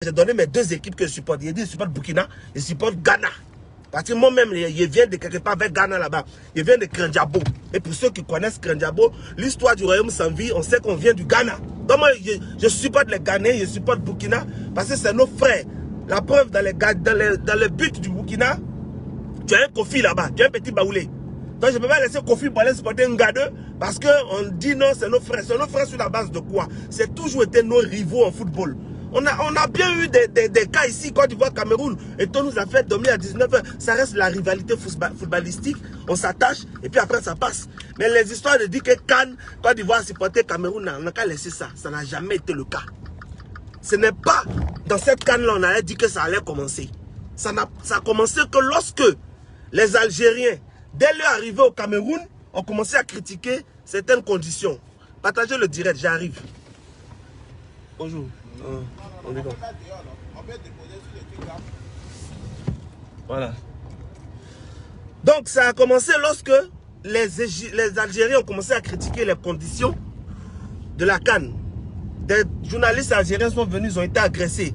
J'ai donné mes deux équipes que je supporte. Il dit, je supporte Burkina, je supporte Ghana. Parce que moi-même, je viens de quelque part avec Ghana là-bas. Je viens de Krendiabo. Et pour ceux qui connaissent Krendiabo, l'histoire du royaume sans vie, on sait qu'on vient du Ghana. Donc moi, je supporte les Ghanais, je supporte Burkina, parce que c'est nos frères. La preuve, dans le but du Burkina, tu as un Kofi là-bas, tu as un petit Baoulé. Donc je ne peux pas laisser Kofi pour aller supporter un Ngadeux, parce qu'on dit non, c'est nos frères. C'est nos frères sur la base de quoi? C'est toujours été nos rivaux en football. On a bien eu des cas ici, Côte d'Ivoire, Cameroun, et tout nous a fait dormir à 19h. Ça reste la rivalité footballistique, on s'attache, et puis après ça passe. Mais les histoires de dire que Cannes, Côte d'Ivoire supporter Cameroun, on n'a qu'à laisser ça. Ça n'a jamais été le cas. Ce n'est pas dans cette Cannes-là, on a dit que ça allait commencer. Ça a commencé que lorsque les Algériens, dès leur arrivée au Cameroun, ont commencé à critiquer certaines conditions. Partagez le direct, j'arrive. Bonjour. On est bon. Voilà. Donc ça a commencé lorsque les Algériens ont commencé à critiquer les conditions de la CAN. Des journalistes algériens sont venus, ils ont été agressés.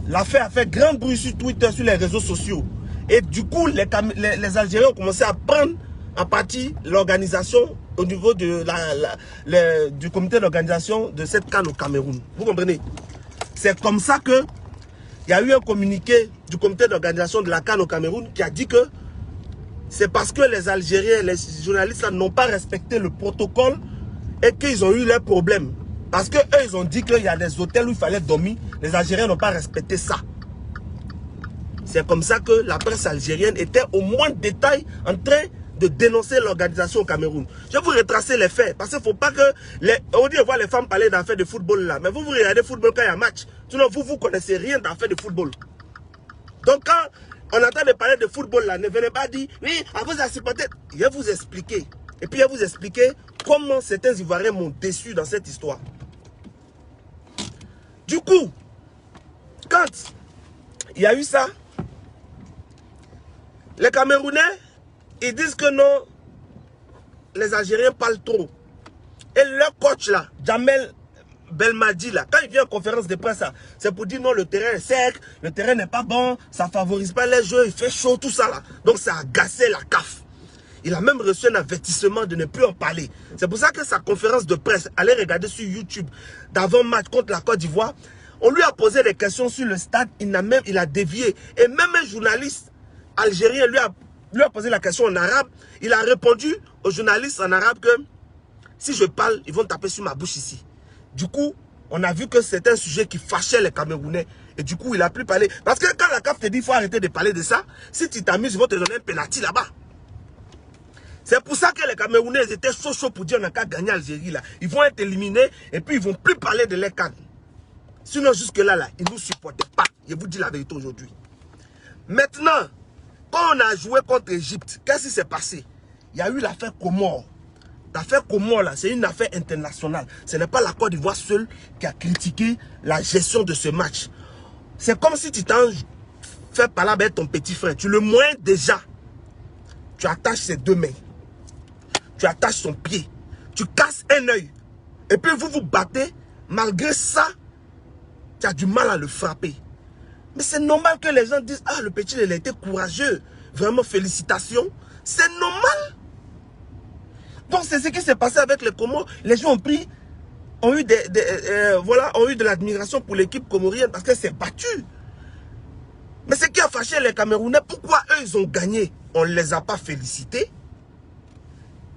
L'affaire a fait grand bruit sur Twitter, sur les réseaux sociaux. Et du coup, les Algériens ont commencé à prendre en partie l'organisation au niveau de du comité d'organisation de cette CAN au Cameroun. Vous comprenez? C'est comme ça que il y a eu un communiqué du comité d'organisation de la CAN au Cameroun qui a dit que c'est parce que les Algériens, les journalistes n'ont pas respecté le protocole et qu'ils ont eu leurs problèmes. Parce qu'eux, ils ont dit qu'il y a des hôtels où il fallait dormir. Les Algériens n'ont pas respecté ça. C'est comme ça que la presse algérienne était au moins de détail en train de dénoncer l'organisation au Cameroun. Je vais vous retracer les faits. Parce qu'il ne faut pas que... On dit voir les femmes parler d'affaires de football là. Mais vous regardez le football quand il y a un match. Sinon, vous ne connaissez rien d'affaires de football. Donc quand on entend de parler de football là, ne venez pas dire, oui, à vous à supporter. Je vais vous expliquer. Et puis je vais vous expliquer comment certains Ivoiriens m'ont déçu dans cette histoire. Du coup, quand il y a eu ça, les Camerounais, ils disent que non, les Algériens parlent trop. Et leur coach là, Jamel Belmadi là, quand il vient en conférence de presse, c'est pour dire non, le terrain est sec, le terrain n'est pas bon, ça ne favorise pas les jeux, il fait chaud, tout ça là. Donc ça a agacé la CAF. Il a même reçu un avertissement de ne plus en parler. C'est pour ça que sa conférence de presse, allez regarder sur YouTube, d'avant-match contre la Côte d'Ivoire, on lui a posé des questions sur le stade, il a dévié. Et même un journaliste algérien lui a posé la question en arabe. Il a répondu aux journalistes en arabe que si je parle, ils vont taper sur ma bouche ici. Du coup, on a vu que c'est un sujet qui fâchait les Camerounais. Et du coup, il a plus parlé. Parce que quand la CAF te dit qu'il faut arrêter de parler de ça, si tu t'amuses, ils vont te donner un penalty là-bas. C'est pour ça que les Camerounais étaient chauds pour dire on n'a qu'à gagner Algérie là. Ils vont être éliminés et puis ils ne vont plus parler de leur CAN. Sinon, jusque-là, ils ne nous supportaient pas. Je vous dis la vérité aujourd'hui. Maintenant, quand on a joué contre l'Égypte, qu'est-ce qui s'est passé? Il y a eu l'affaire Comore. L'affaire Comore, là, c'est une affaire internationale. Ce n'est pas la Côte d'Ivoire seule qui a critiqué la gestion de ce match. C'est comme si tu t'en fais parler avec ton petit frère. Tu le moins déjà. Tu attaches ses deux mains. Tu attaches son pied. Tu casses un œil. Et puis vous vous battez. Malgré ça, tu as du mal à le frapper. Mais c'est normal que les gens disent, ah, le petit, il a été courageux. Vraiment, félicitations. C'est normal. Donc, c'est ce qui s'est passé avec les Comores. Les gens ont eu de l'admiration pour l'équipe comorienne parce qu'elle s'est battue. Mais ce qui a fâché les Camerounais, pourquoi eux, ils ont gagné? On ne les a pas félicités.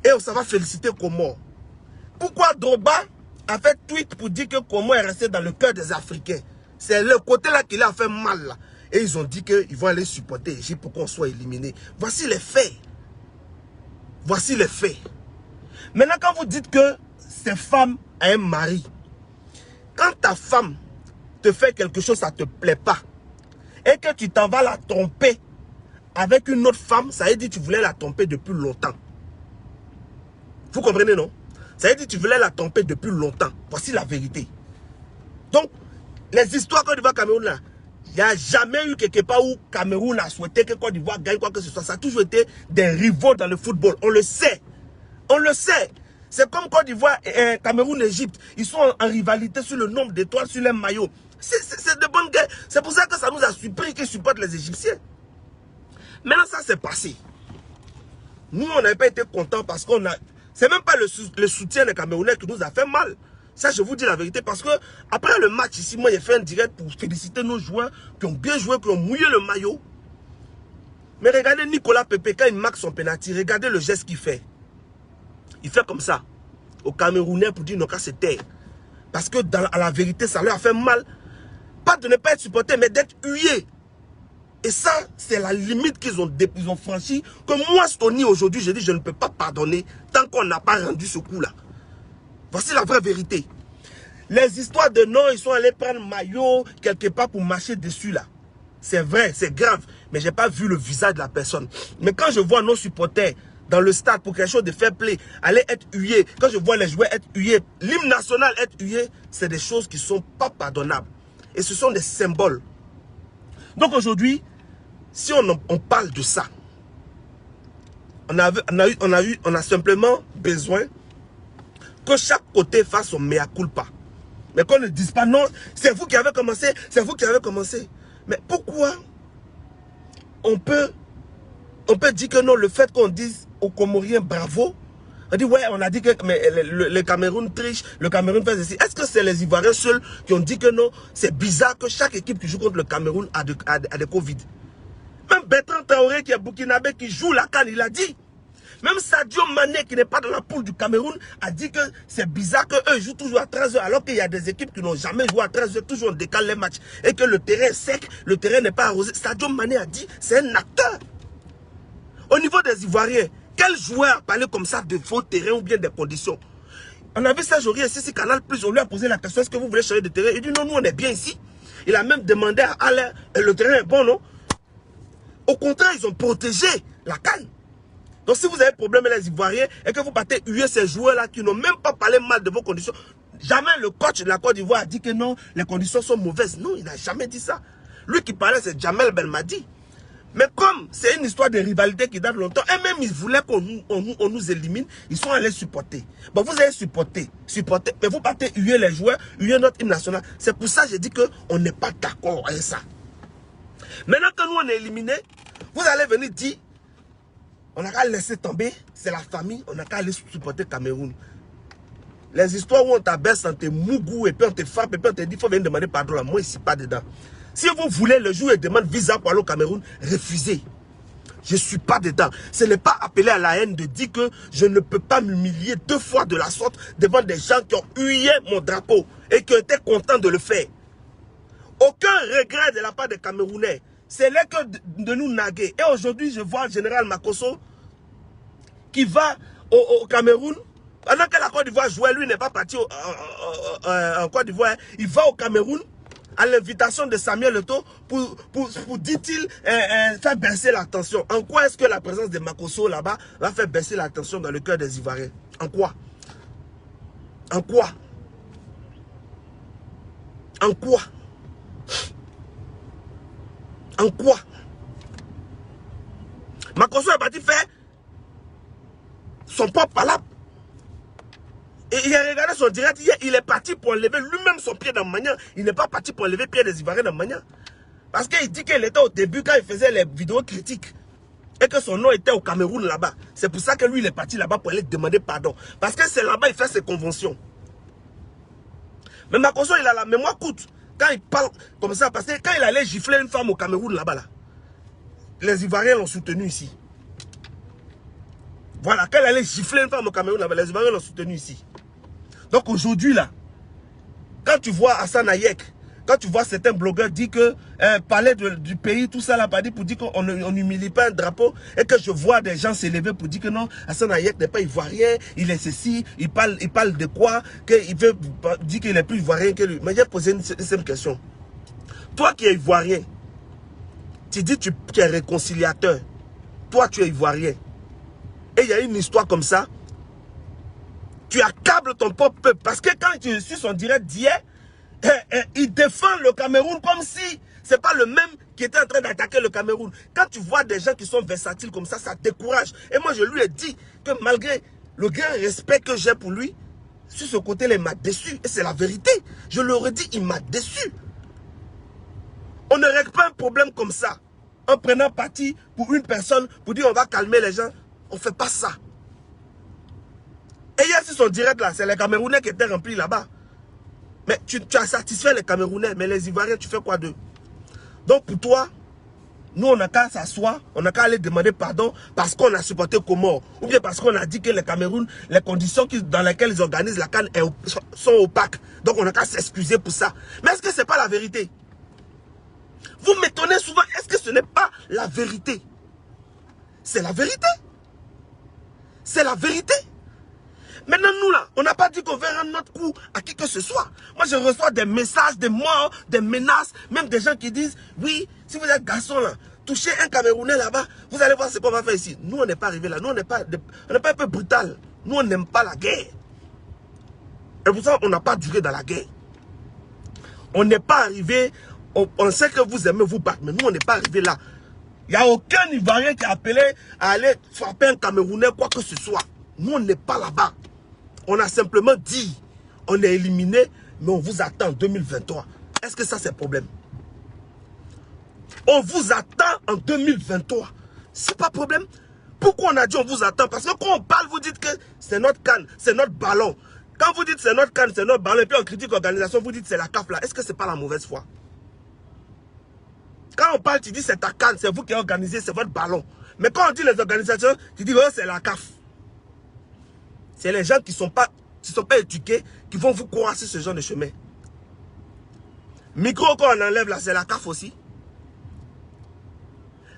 Et on s'en va féliciter Comores. Pourquoi Drogba a fait tweet pour dire que Comores est resté dans le cœur des Africains? C'est le côté là qui a fait mal là. Et ils ont dit qu'ils vont aller supporter l'Égypte pour qu'on soit éliminé. Voici les faits. Voici les faits. Maintenant, quand vous dites que cette femme a un mari, quand ta femme te fait quelque chose, ça ne te plaît pas, et que tu t'en vas la tromper avec une autre femme, ça veut dire que tu voulais la tromper depuis longtemps. Vous comprenez, non? Ça veut dire que tu voulais la tromper depuis longtemps. Voici la vérité. Donc, les histoires Côte d'Ivoire Cameroun là, il n'y a jamais eu quelque part où Cameroun a souhaité que Côte d'Ivoire gagne quoi que ce soit. Ça a toujours été des rivaux dans le football. On le sait. On le sait. C'est comme Côte d'Ivoire et Cameroun, Égypte. Ils sont en rivalité sur le nombre d'étoiles sur les maillots. C'est de bonnes guerres. C'est pour ça que ça nous a surpris qu'ils supportent les Égyptiens. Maintenant, ça s'est passé. Nous, on n'avait pas été contents parce qu'on a... C'est même pas le soutien des Camerounais qui nous a fait mal. Ça, je vous dis la vérité. Parce que après le match ici, moi, j'ai fait un direct pour féliciter nos joueurs qui ont bien joué, qui ont mouillé le maillot. Mais regardez Nicolas Pepe, quand il marque son penalty, regardez le geste qu'il fait. Il fait comme ça aux Camerounais pour dire non, qu'à se taire. Parce que à la vérité, ça leur a fait mal. Pas de ne pas être supporté, mais d'être hué. Et ça, c'est la limite qu'ils ont franchi. Que moi, Stony, aujourd'hui, je dis, je ne peux pas pardonner tant qu'on n'a pas rendu ce coup-là. Voici la vraie vérité. Les histoires de non, ils sont allés prendre maillot quelque part pour marcher dessus là. C'est vrai, c'est grave. Mais je n'ai pas vu le visage de la personne. Mais quand je vois nos supporters dans le stade pour quelque chose de fair play, aller être hués, quand je vois les joueurs être hués, l'hymne national être hué, c'est des choses qui ne sont pas pardonnables. Et ce sont des symboles. Donc aujourd'hui, si on parle de ça, on a simplement besoin que chaque côté fasse son mea culpa. Mais qu'on ne dise pas non, c'est vous qui avez commencé, c'est vous qui avez commencé. Mais pourquoi on peut dire que non, le fait qu'on dise aux Comoriens bravo, on dit ouais, on a dit que mais le Cameroun triche, le Cameroun fait ceci. Est-ce que c'est les Ivoiriens seuls qui ont dit que non, c'est bizarre que chaque équipe qui joue contre le Cameroun a des Covid? Même Bertrand Traoré qui est burkinabé, qui joue la CAN, il a dit. Même Sadio Mané qui n'est pas dans la poule du Cameroun a dit que c'est bizarre qu'eux jouent toujours à 13h alors qu'il y a des équipes qui n'ont jamais joué à 13h, toujours on décale les matchs et que le terrain est sec, le terrain n'est pas arrosé. Sadio Mané a dit c'est un acteur. Au niveau des Ivoiriens, quel joueur a parlé comme ça de faux terrain ou bien des conditions? On a vu ça aujourd'hui ici, sur Canal+, on lui a posé la question, est-ce que vous voulez changer de terrain? Il dit non, nous on est bien ici. Il a même demandé à Alain, le terrain est bon, non? Au contraire, ils ont protégé la CAN. Donc si vous avez problème avec les Ivoiriens et que vous partez huer ces joueurs-là qui n'ont même pas parlé mal de vos conditions, jamais le coach de la Côte d'Ivoire a dit que non, les conditions sont mauvaises. Non, il n'a jamais dit ça. Lui qui parlait, c'est Jamel Belmadi. Mais comme c'est une histoire de rivalité qui date longtemps, et même ils voulaient qu'on nous élimine, ils sont allés supporter. Bon, vous allez supporter, mais vous partez huer les joueurs, huer notre hymne national. C'est pour ça que j'ai dit qu'on n'est pas d'accord avec ça. Maintenant que nous on est éliminés, vous allez venir dire, on n'a qu'à laisser tomber, c'est la famille, on n'a qu'à aller supporter Cameroun. Les histoires où on t'abaisse, on te mougou, et puis on te frappe, et puis on te dit, il faut venir demander pardon là, moi ici pas dedans. Si vous voulez le jour et demande visa pour aller au Cameroun, refusez. Je ne suis pas dedans. Ce n'est pas appeler à la haine de dire que je ne peux pas m'humilier 2 fois de la sorte devant des gens qui ont hué mon drapeau et qui ont été contents de le faire. Aucun regret de la part des Camerounais. C'est là que de nous naguer. Et aujourd'hui, je vois le général Makosso qui va au Cameroun. Pendant que la Côte d'Ivoire jouait, lui n'est pas parti en Côte d'Ivoire. Il va au Cameroun à l'invitation de Samuel Eto'o pour dit-il, faire baisser la tension. En quoi est-ce que la présence de Makosso là-bas va faire baisser la tension dans le cœur des Ivoiriens? En quoi? En quoi? En quoi? En quoi? Makosso est parti faire son propre palabre. Et il a regardé son direct hier, il est parti pour enlever lui-même son pied dans Magnan. Il n'est pas parti pour enlever le pied des Ivoiriens dans Magnan. Parce qu'il dit qu'il était au début quand il faisait les vidéos critiques. Et que son nom était au Cameroun là-bas. C'est pour ça que lui il est parti là-bas pour aller demander pardon. Parce que c'est là-bas qu'il fait ses conventions. Mais Makosso il a la mémoire courte. Quand il parle comme ça, parce que quand il allait gifler une femme au Cameroun là-bas, là, les Ivoiriens l'ont soutenu ici. Voilà, quand il allait gifler une femme au Cameroun là-bas, les Ivoiriens l'ont soutenu ici. Donc aujourd'hui là, quand tu vois Hassan Hayek, quand tu vois certains blogueurs dire que parler du pays, tout ça là, pour dire qu'on n'humilie pas un drapeau, et que je vois des gens s'élever pour dire que non, Hassan Hayek n'est pas ivoirien, il est ceci, il parle de quoi, qu'il veut dire qu'il est plus ivoirien que lui. Mais j'ai posé une simple question. Toi qui es ivoirien, tu dis que tu es réconciliateur, toi tu es ivoirien, et il y a une histoire comme ça, tu accables ton propre peuple. Parce que quand tu suis son direct d'hier, il défend le Cameroun comme si c'est pas le même qui était en train d'attaquer le Cameroun. Quand tu vois des gens qui sont versatiles comme ça décourage. Et moi, je lui ai dit que malgré le grand respect que j'ai pour lui, sur ce côté-là, il m'a déçu. Et c'est la vérité. Je leur ai dit, il m'a déçu. On ne règle pas un problème comme ça. En prenant parti pour une personne, pour dire on va calmer les gens. On ne fait pas ça. Et hier, sur son direct là, c'est les Camerounais qui étaient remplis là-bas. Mais tu as satisfait les Camerounais, mais les Ivoiriens, tu fais quoi d'eux? Donc pour toi, nous on n'a qu'à s'asseoir, on n'a qu'à aller demander pardon parce qu'on a supporté Comores. Ou bien parce qu'on a dit que les Cameroun, les conditions dans lesquelles ils organisent la CAN sont opaques. Donc on n'a qu'à s'excuser pour ça. Mais est-ce que ce n'est pas la vérité? Vous m'étonnez souvent, est-ce que ce n'est pas la vérité? C'est la vérité. C'est la vérité. Maintenant, nous là, on n'a pas dit qu'on va rendre notre coup à qui que ce soit. Moi, je reçois des messages, des morts, des menaces, même des gens qui disent, oui, si vous êtes garçon là, touchez un Camerounais là-bas, vous allez voir ce qu'on va faire ici. Nous, on n'est pas arrivé là. Nous, on n'est pas un peu brutal. Nous, on n'aime pas la guerre. Et pour ça, on n'a pas duré dans la guerre. On n'est pas arrivé, on sait que vous aimez vous battre, mais nous, on n'est pas arrivé là. Il n'y a aucun Ivoirien qui a appelé à aller frapper un Camerounais, quoi que ce soit. Nous, on n'est pas là-bas. On a simplement dit, on est éliminé, mais on vous attend en 2023. Est-ce que ça, c'est problème? On vous attend en 2023. C'est pas problème. Pourquoi on a dit on vous attend? Parce que quand on parle, vous dites que c'est notre canne, c'est notre ballon. Quand vous dites c'est notre canne, c'est notre ballon, et puis on critique l'organisation, vous dites c'est la CAF là. Est-ce que c'est pas la mauvaise foi? Quand on parle, tu dis c'est ta canne, c'est vous qui avez organisé, c'est votre ballon. Mais quand on dit les organisations, tu dis oh, c'est la CAF. C'est les gens qui ne sont pas éduqués qui vont vous croire sur ce genre de chemin. Micro, quand on enlève là, c'est la CAF aussi.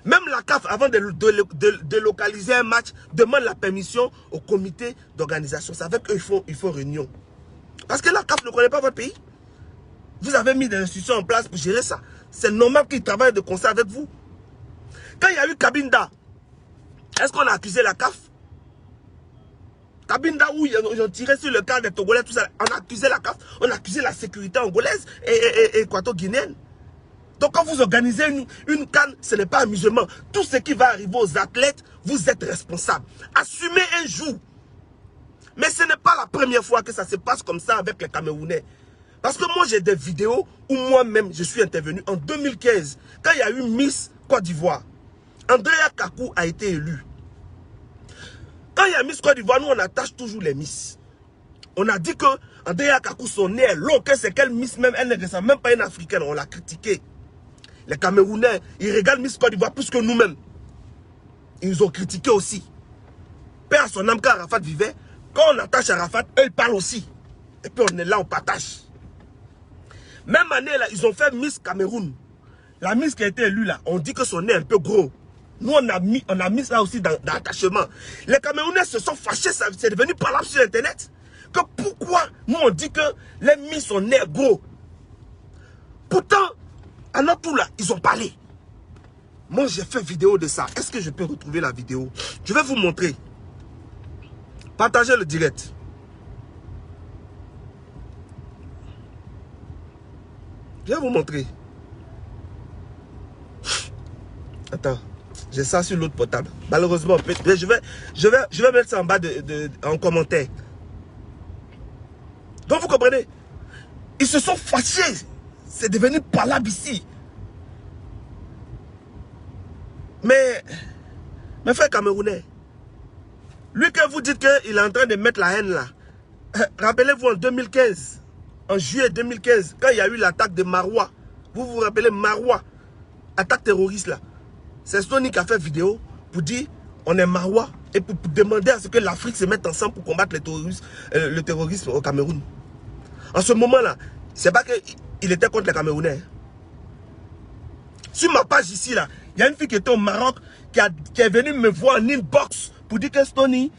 Même la CAF, avant de localiser un match, demande la permission au comité d'organisation. C'est avec eux qu'il faut réunion. Parce que la CAF ne connaît pas votre pays. Vous avez mis des institutions en place pour gérer ça. C'est normal qu'ils travaillent de concert avec vous. Quand il y a eu Cabinda, est-ce qu'on a accusé la CAF? Cabinda, où ils ont tiré sur le cas des Togolais, tout ça, on a accusé la CAF, on a accusé la sécurité angolaise et équato-guinéenne. Donc quand vous organisez une canne, ce n'est pas amusement. Tout ce qui va arriver aux athlètes, vous êtes responsables. Assumez un jour. Mais ce n'est pas la première fois que ça se passe comme ça avec les Camerounais. Parce que moi j'ai des vidéos où moi-même je suis intervenu en 2015. Quand il y a eu Miss Côte d'Ivoire, Andrea Kakou a été élu. Quand il y a Miss Côte d'Ivoire, nous on attache toujours les Miss. On a dit que Andrea Kakou, son nez est long, que c'est quelle Miss même, elle ne ressemble même pas à une Africaine, on l'a critiqué. Les Camerounais, ils regardent Miss Côte d'Ivoire plus que nous-mêmes. Ils nous ont critiqué aussi. Père à son âme, quand Arafat vivait, quand on attache Arafat, eux ils parlent aussi. Et puis on est là, on partage. Même année là, ils ont fait Miss Cameroun. La Miss qui a été élue là, on dit que son nez est un peu gros. Nous, on a mis ça aussi dans l'attachement. Les Camerounais se sont fâchés, c'est devenu parlable sur Internet. Que pourquoi nous, on dit que les Miss sont nez gros. Pourtant, à notre tour là, ils ont parlé. Moi, j'ai fait vidéo de ça. Est-ce que je peux retrouver la vidéo? Je vais vous montrer. Partagez le direct. Je vais vous montrer. Attends. J'ai ça sur l'autre portable. Malheureusement, je vais mettre ça en bas en commentaire. Donc vous comprenez? Ils se sont fâchés. C'est devenu parlable ici. Mais frère Camerounais, lui que vous dites qu'il est en train de mettre la haine là. Rappelez-vous en 2015, en juillet 2015, quand il y a eu l'attaque de Maroua. Vous vous rappelez Maroua, attaque terroriste là. C'est Stony qui a fait vidéo pour dire on est Maroua et pour demander à ce que l'Afrique se mette ensemble pour combattre le terrorisme au Cameroun. En ce moment-là, c'est pas qu'il était contre les Camerounais. Sur ma page ici, là, il y a une fille qui était au Maroc qui est venue me voir en inbox pour dire que Stony,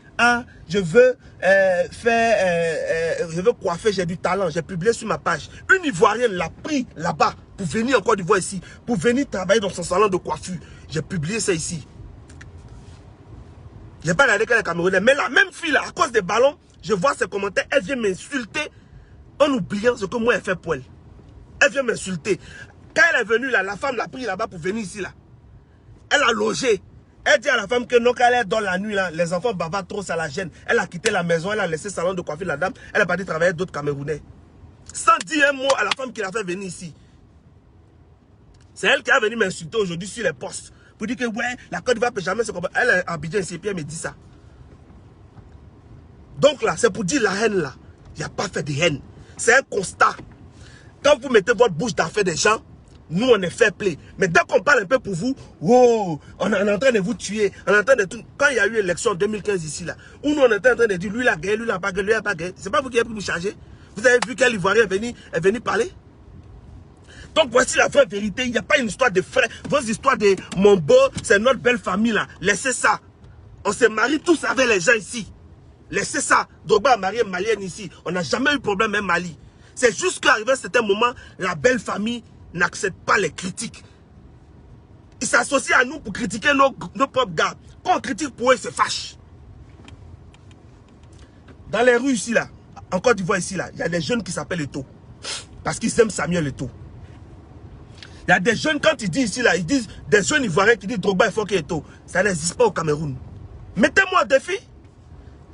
je veux je veux coiffer, j'ai du talent. J'ai publié sur ma page. Une Ivoirienne l'a pris là-bas pour venir en Côte d'Ivoire ici, pour venir travailler dans son salon de coiffure. J'ai publié ça ici. Je n'ai pas regardé que les Camerounais. Mais la même fille là, à cause des ballons, je vois ses commentaires, elle vient m'insulter en oubliant ce que moi elle fait pour elle. Elle vient m'insulter. Quand elle est venue là, la femme l'a pris là-bas pour venir ici là. Elle a logé. Elle dit à la femme que non, quand elle est dans la nuit là, les enfants bavardent trop, ça la gêne. Elle a quitté la maison, elle a laissé le salon de coiffure la dame. Elle est partie travailler avec d'autres Camerounais. Sans dire un mot à la femme qui l'a fait venir ici. C'est elle qui a venu m'insulter aujourd'hui sur les postes. Pour dire que ouais, la Côte d'Ivoire ne peut jamais se combattre. Elle est à Abidjan ici, puis elle me dit ça. Donc là, c'est pour dire la haine là. Il n'y a pas fait de haine. C'est un constat. Quand vous mettez votre bouche d'affaires des gens, nous on est fair play. Mais dès qu'on parle un peu pour vous, wow, on est en train de vous tuer. On est en train de tout. Quand il y a eu l'élection en 2015 ici là, où nous on était en train de dire lui il a gagné, lui il n'a pas gagné, lui il n'a pas gagné. C'est pas vous qui avez pu vous charger. Vous avez vu quel Ivoirien est venu parler. Donc voici la vraie vérité. Il n'y a pas une histoire de frères. Vos histoires de mon beau, c'est notre belle famille là. Laissez ça. On se marie tous avec les gens ici. Laissez ça. Drogba a marié malienne ici. On n'a jamais eu de problème même Mali. C'est juste qu'arrivé à un certain moment, la belle famille n'accepte pas les critiques. Ils s'associent à nous pour critiquer nos propres gars. Quand on critique pour eux, ils se fâchent. Dans les rues ici là, en Côte d'Ivoire ici là, il y a des jeunes qui s'appellent Eto'o. Parce qu'ils aiment Samuel Eto'o. Il y a des jeunes, quand ils disent ici là, ils disent, des jeunes Ivoiriens qui disent Drogba il faut qu'il y ait Eto'o. Ça n'existe pas au Cameroun. Mettez-moi au défi.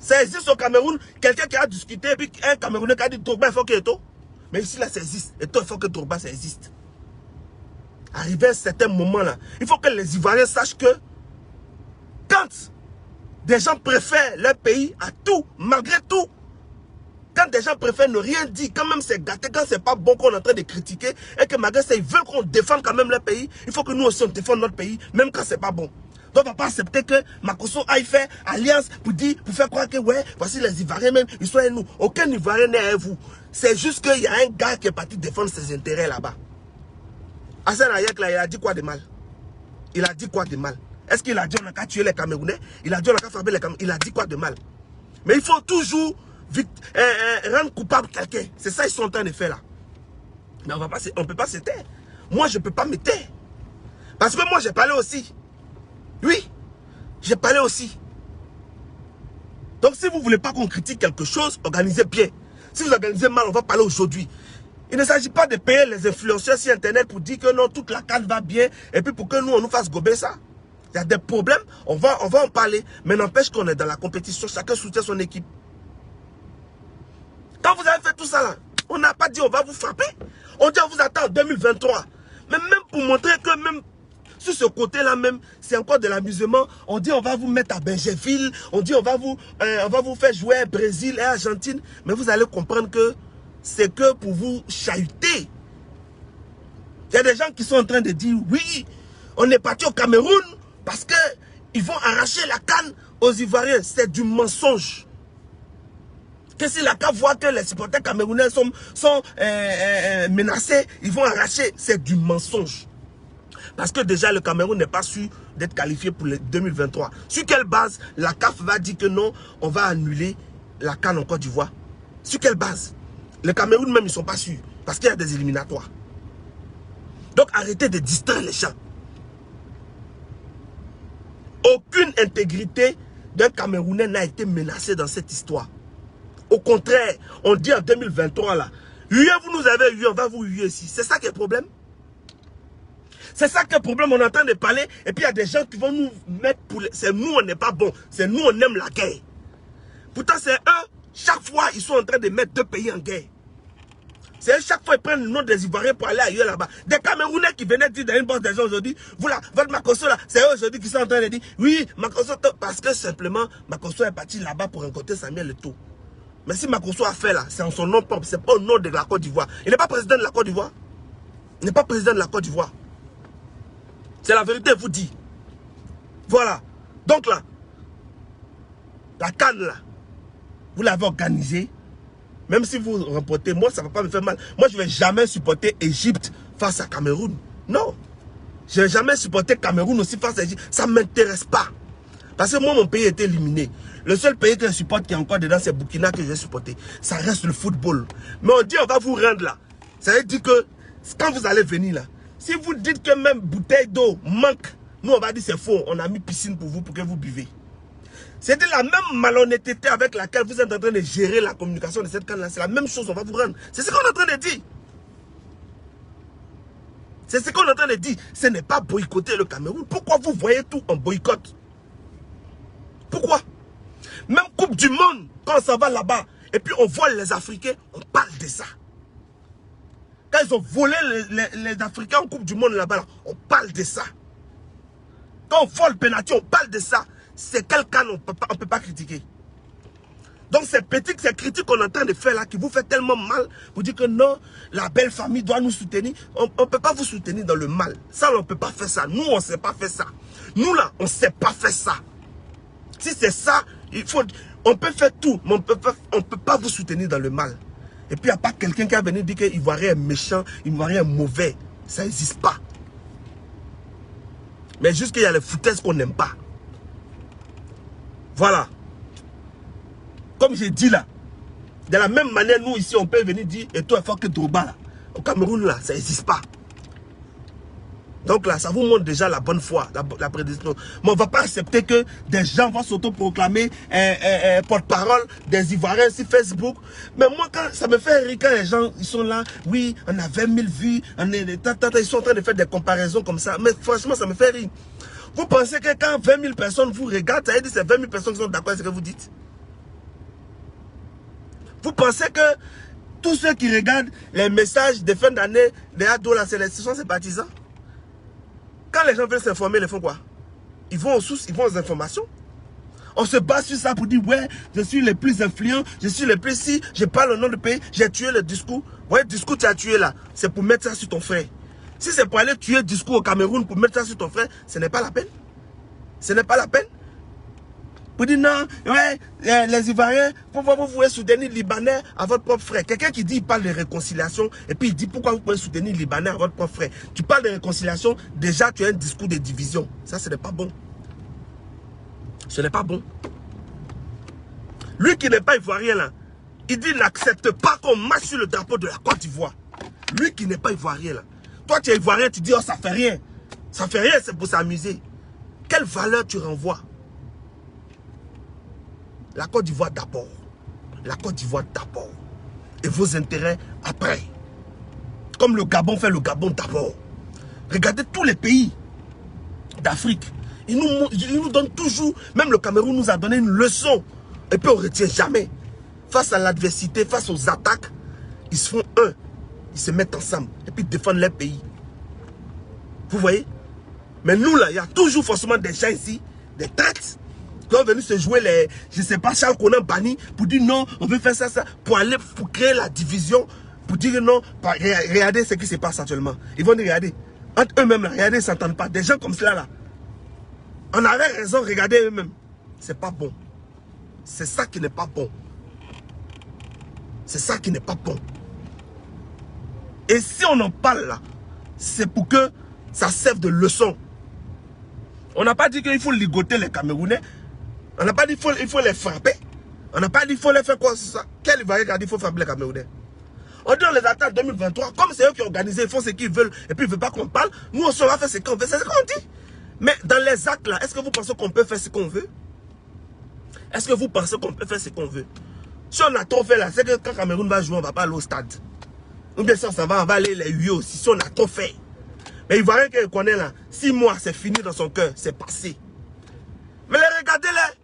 Ça existe au Cameroun. Quelqu'un qui a discuté, et puis un Camerounais qui a dit Drogba il faut qu'il y ait Eto'o. Mais ici là, ça existe. Eto'o, il faut que Drogba ça existe. Arrivé à un certain moment là, il faut que les Ivoiriens sachent que quand des gens préfèrent leur pays à tout, malgré tout, quand des gens préfèrent ne rien dire, quand même c'est gâté, quand c'est pas bon qu'on est en train de critiquer, et que malgré ça, ils veulent qu'on défende quand même leur pays, il faut que nous aussi on défende notre pays, même quand c'est pas bon. Donc on ne va pas accepter que Makosso aille faire alliance pour dire, pour faire croire que ouais, voici les Ivoiriens même, ils sont à nous. Aucun Ivoirien n'est à vous. C'est juste qu'il y a un gars qui est parti défendre ses intérêts là-bas. Hassan Ayek là, il a dit quoi de mal? Il a dit quoi de mal? Est-ce qu'il a dit on a qu'à tuer les Camerounais? Il a dit on a qu'à frapper les Camerounais? Il a dit quoi de mal? Mais il faut toujours rendre coupable quelqu'un. C'est ça qu'ils sont en train de faire là. Mais on ne peut pas se taire. Moi, je ne peux pas me taire. Parce que moi, j'ai parlé aussi. Oui, j'ai parlé aussi. Donc, si vous ne voulez pas qu'on critique quelque chose, organisez bien. Si vous organisez mal, on va parler aujourd'hui. Il ne s'agit pas de payer les influenceurs sur Internet pour dire que non, toute la canne va bien. Et puis pour que nous, on nous fasse gober ça. Il y a des problèmes, on va en parler. Mais n'empêche qu'on est dans la compétition, chacun soutient son équipe. Quand vous avez fait tout ça là, on n'a pas dit on va vous frapper. On dit on vous attend en 2023. Mais même pour montrer que même sur ce côté-là même, c'est encore de l'amusement. On dit on va vous mettre à Bergerville. On dit on va vous faire jouer Brésil et Argentine. Mais vous allez comprendre que c'est que pour vous chahuter. Il y a des gens qui sont en train de dire oui, on est parti au Cameroun parce qu'ils vont arracher la canne aux Ivoiriens. C'est du mensonge. Que si la CAF voit que les supporters camerounais sont menacés, ils vont arracher. C'est du mensonge. Parce que déjà le Cameroun n'est pas sûr d'être qualifié pour le 2023. Sur quelle base la CAF va dire que non, on va annuler la CAN en Côte d'Ivoire? Sur quelle base? Le Cameroun même, ils ne sont pas sûrs. Parce qu'il y a des éliminatoires. Donc arrêtez de distraire les gens. Aucune intégrité d'un Camerounais n'a été menacée dans cette histoire. Au contraire, on dit en 2023 là, huez, vous nous avez eu, on va vous huer ici. C'est ça qui est le problème. C'est ça qui est le problème, on est en train de parler. Et puis il y a des gens qui vont nous mettre pour... C'est nous, on n'est pas bon. C'est nous, on aime la guerre. Pourtant, c'est eux. Chaque fois, ils sont en train de mettre deux pays en guerre. C'est chaque fois, ils prennent le nom des Ivoiriens pour aller ailleurs là-bas. Des Camerounais qui venaient dire dans une bosse des gens aujourd'hui, vous là, votre Makosso là, c'est eux aujourd'hui qui sont en train de dire, oui, Makosso, parce que simplement, Makosso est parti là-bas pour rencontrer Samuel Eto'o. Mais si Makosso a fait là, c'est en son nom propre, c'est pas au nom de la Côte d'Ivoire. Il n'est pas président de la Côte d'Ivoire. Il n'est pas président de la Côte d'Ivoire. C'est la vérité, je vous dis. Voilà. Donc là, la CAN là, vous l'avez organisée. Même si vous remportez, moi, ça ne va pas me faire mal. Moi, je ne vais jamais supporter Égypte face à Cameroun. Non. Je ne vais jamais supporter Cameroun aussi face à Égypte. Ça ne m'intéresse pas. Parce que moi, mon pays est éliminé. Le seul pays que je supporte qui est encore dedans, c'est Burkina que je vais supporter. Ça reste le football. Mais on dit, on va vous rendre là. Ça veut dire que quand vous allez venir là, si vous dites que même bouteille d'eau manque, nous, on va dire c'est faux. On a mis piscine pour vous, pour que vous buvez. C'est de la même malhonnêteté avec laquelle vous êtes en train de gérer la communication de cette canne-là. C'est la même chose, on va vous rendre. C'est ce qu'on est en train de dire. C'est ce qu'on est en train de dire. Ce n'est pas boycotter le Cameroun. Pourquoi vous voyez tout en boycott? Pourquoi? Même Coupe du Monde, quand on s'en va là-bas, et puis on voit les Africains, on parle de ça. Quand Quand ils ont volé les Africains en Coupe du Monde là-bas, on parle de ça. Quand on vole penalty, on parle de ça. C'est quelqu'un qu'on ne peut pas critiquer. Donc ces critiques qu'on est en train de faire là, qui vous fait tellement mal, vous dites que non, la belle famille doit nous soutenir. On ne peut pas vous soutenir dans le mal. Ça, on ne peut pas faire ça. Nous, on ne sait pas faire ça. Nous là, on ne sait pas faire ça. Si c'est ça, on peut faire tout, mais on ne peut pas vous soutenir dans le mal. Et puis il n'y a pas quelqu'un qui a venu dire que l'Ivoirien est méchant, l'Ivoirien est mauvais. Ça n'existe pas. Mais juste qu'il y a les foutaises qu'on n'aime pas. Voilà. Comme j'ai dit là, de la même manière, nous ici, on peut venir dire, et toi, il faut que Drogba là. Au Cameroun là, ça n'existe pas. Donc là, ça vous montre déjà la bonne foi, la prédestination. Mais on ne va pas accepter que des gens vont s'autoproclamer porte-parole des Ivoiriens sur Facebook. Mais moi, quand ça me fait rire quand les gens ils sont là, oui, on a 20 000 vues, ils sont en train de faire des comparaisons comme ça. Mais franchement, ça me fait rire. Vous pensez que quand 20 000 personnes vous regardent, ça veut dire que c'est 20 000 personnes qui sont d'accord avec ce que vous dites? Vous pensez que tous ceux qui regardent les messages de fin d'année des ados, là, ce sont ses partisans? Quand les gens veulent s'informer, ils font quoi? Ils vont aux sources, ils vont aux informations. On se base sur ça pour dire, ouais, je suis le plus influent, je suis le plus si, je parle au nom du pays, j'ai tué le discours. Ouais, le discours que tu as tué là, c'est pour mettre ça sur ton frère. Si c'est pour aller tuer le discours au Cameroun pour mettre ça sur ton frère, ce n'est pas la peine. Ce n'est pas la peine. Vous dites non, ouais, les Ivoiriens, pourquoi vous pouvez soutenir les Libanais à votre propre frère? Quelqu'un qui dit, il parle de réconciliation, et puis il dit, pourquoi vous pouvez soutenir les Libanais à votre propre frère? Tu parles de réconciliation, déjà tu as un discours de division. Ça, ce n'est pas bon. Ce n'est pas bon. Lui qui n'est pas Ivoirien là, il dit, il n'accepte pas qu'on marche sur le drapeau de la Côte d'Ivoire. Lui qui n'est pas Ivoirien là. Toi, tu es Ivoirien, tu dis, oh, ça fait rien. Ça fait rien, c'est pour s'amuser. Quelle valeur tu renvoies? La Côte d'Ivoire d'abord. La Côte d'Ivoire d'abord. Et vos intérêts après. Comme le Gabon fait le Gabon d'abord. Regardez tous les pays d'Afrique. Ils nous donnent toujours, même le Cameroun nous a donné une leçon. Et puis on ne retient jamais. Face à l'adversité, face aux attaques, ils se font un. Ils se mettent ensemble. Et puis ils défendent leur pays. Vous voyez? Mais nous là, il y a toujours forcément des gens ici, des traites, qui ont venu se jouer les, je ne sais pas, Charles Konan banni, pour dire non, on veut faire ça, pour aller, pour créer la division, pour dire non, regardez ce qui se passe actuellement. Ils vont dire, regardez, entre eux-mêmes, regardez, ils ne s'entendent pas. Des gens comme cela, là, on avait raison, regardez eux-mêmes. C'est pas bon. C'est ça qui n'est pas bon. C'est ça qui n'est pas bon. Et si on en parle là, c'est pour que ça serve de leçon. On n'a pas dit qu'il faut ligoter les Camerounais. On n'a pas dit qu'il faut les frapper. On n'a pas dit qu'il faut les faire quoi, c'est ça. Quel Ivoirien a dit qu'il faut frapper les Camerounais? On dit on les attend en 2023. Comme c'est eux qui ont organisé, ils font ce qu'ils veulent. Et puis ils ne veulent pas qu'on parle. Nous on va faire ce qu'on veut. C'est ce qu'on dit. Mais dans les actes là, est-ce que vous pensez qu'on peut faire ce qu'on veut? Est-ce que vous pensez qu'on peut faire ce qu'on veut? Si on a trop fait là, c'est que quand Cameroun va jouer, on ne va pas aller au stade. Ou bien si on s'en va, on va aller les huer aussi. Si on a trop fait. Mais Ivoirien qu'il connaît là, 6 mois, c'est fini dans son cœur. C'est passé. Mais regardez-les.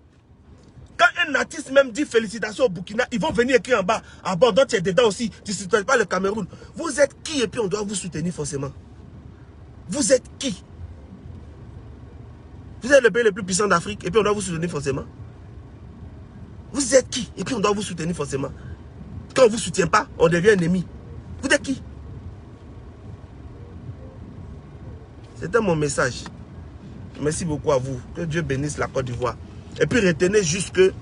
Quand un artiste même dit félicitations au Burkina, ils vont venir écrire en bas. Ah bon, donc tu es dedans aussi. Tu ne soutiens pas le Cameroun. Vous êtes qui et puis on doit vous soutenir forcément? Vous êtes qui? Vous êtes le pays le plus puissant d'Afrique et puis on doit vous soutenir forcément? Vous êtes qui et puis on doit vous soutenir forcément? Quand on ne vous soutient pas, on devient ennemi. Vous êtes qui? C'était mon message. Merci beaucoup à vous. Que Dieu bénisse la Côte d'Ivoire. Et puis retenez juste que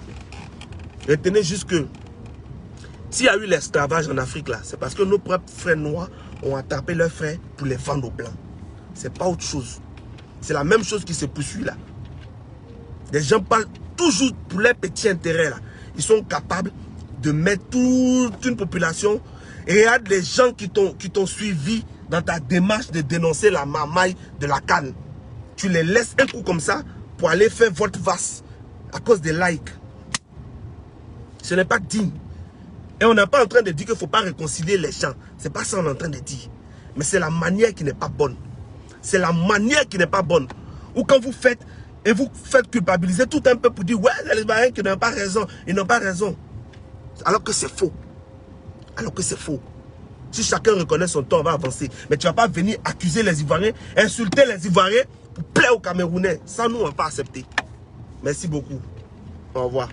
s'il y a eu l'esclavage en Afrique là, c'est parce que nos propres frères noirs ont attrapé leurs frères pour les vendre aux blancs. C'est pas autre chose. C'est la même chose qui se poursuit là. Les gens parlent toujours pour leurs petits intérêts là. Ils sont capables de mettre toute une population. Et regarde les gens qui t'ont suivi dans ta démarche de dénoncer la marmaille de la canne. Tu les laisses un coup comme ça pour aller faire vote vaste à cause des likes. Ce n'est pas digne. Et on n'est pas en train de dire qu'il ne faut pas réconcilier les gens. Ce n'est pas ça qu'on est en train de dire. Mais c'est la manière qui n'est pas bonne. C'est la manière qui n'est pas bonne. Ou quand vous faites, et vous faites culpabiliser tout un peu pour dire, ouais, les Ivoiriens qui n'ont pas raison, ils n'ont pas raison. Alors que c'est faux. Alors que c'est faux. Si chacun reconnaît son tort, on va avancer. Mais tu ne vas pas venir accuser les Ivoiriens, insulter les Ivoiriens pour plaire aux Camerounais. Ça, nous, on ne va pas accepter. Merci beaucoup. Au revoir.